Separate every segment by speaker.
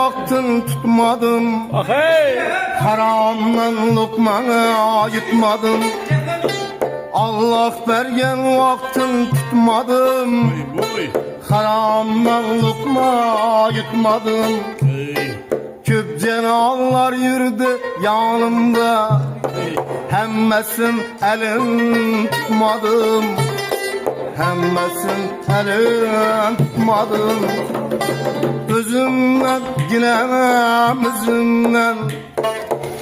Speaker 1: vaktin tutmadım. Haramdan lokmana yutmadım. Allah bergen vaktin tutmadım. Haramdan lokma yutmadım. Köp cenahlar yürüdü yanımda. Hemmesin elin tutmadım. Hemmesin elin tutmadım. Özümden ginem özümden.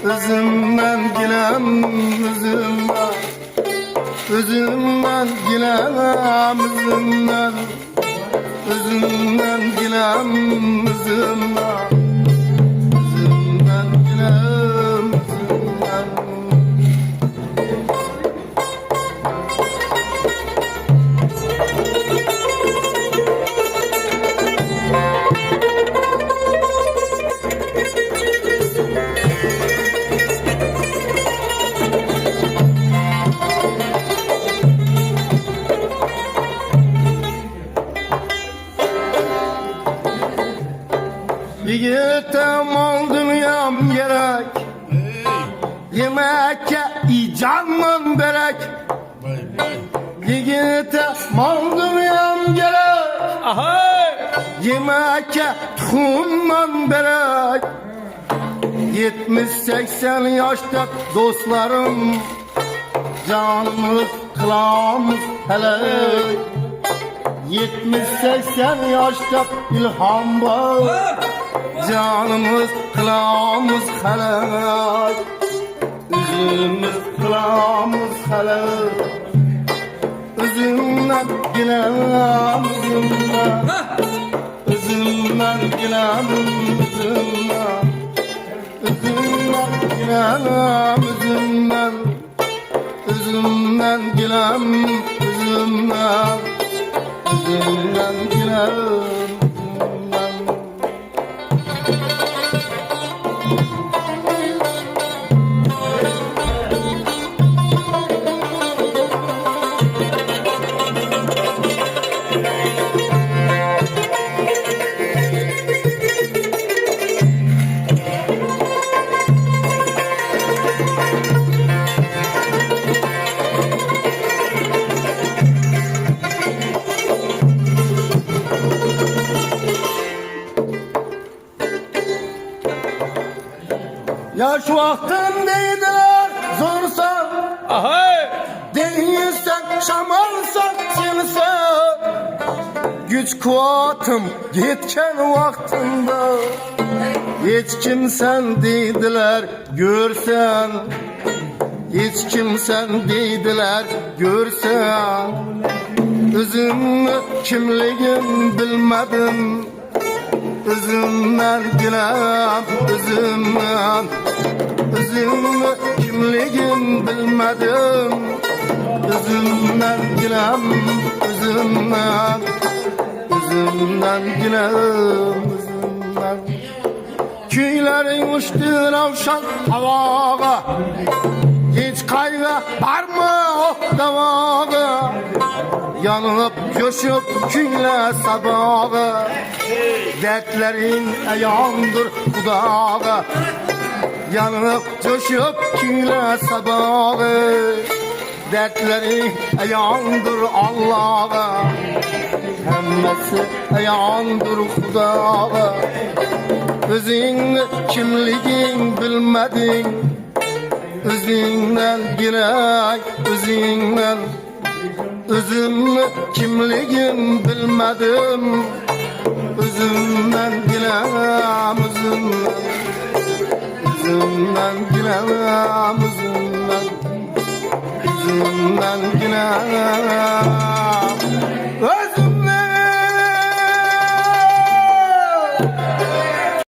Speaker 1: Özümden ginem özümden. Özümden ginem özümden. Özümden ginem özümden. Özümden ginem özümden. Yiğitim mal dünyam gerek. Yemekke canım berek. Yiğite mal dünyam gerek. Yemekke tuhumman berek. 70-80 yaşta dostlarım canımız kılamız helek. 70-80 yaşta ilham var. Canımız kılamız helek. Üzümüz kılamız helek. Üzümden ginem üzümden. Üzümden ginem üzümden. Üzümden ginem üzümden. Üzümden ginem üzümden. Üzümden ginem üzümden. Yaş vaktin deydiler zorsan. Değilsen şamalsan sensen. Güç kuvvetim yetken vaktinde. Hiç kimsen deydiler görsen. Hiç kimsen deydiler görsen. Özümü kimligim bilmedim. Özümden ginem özümden. Özümü kimligim bilmedim. Özümden ginem özümden. Özümden ginem özümden. Küylerin uçtu ravşan havaga. Hiç kaygı var mı o davaga? Yanıp coşup küyle sabaha. Dertlerin ayağımdır kudağa. Yanıp coşup küyle sabaha. Dertlerin ayağımdır Allah'a. Hemmesi ayağımdır kudağa. Özün kimligin bilmedin. Özünden girey özünden. Özümü kimligim bilmedim. Özümden ginem özümden. Özümden ginem özümden. Özümden ginem özümden.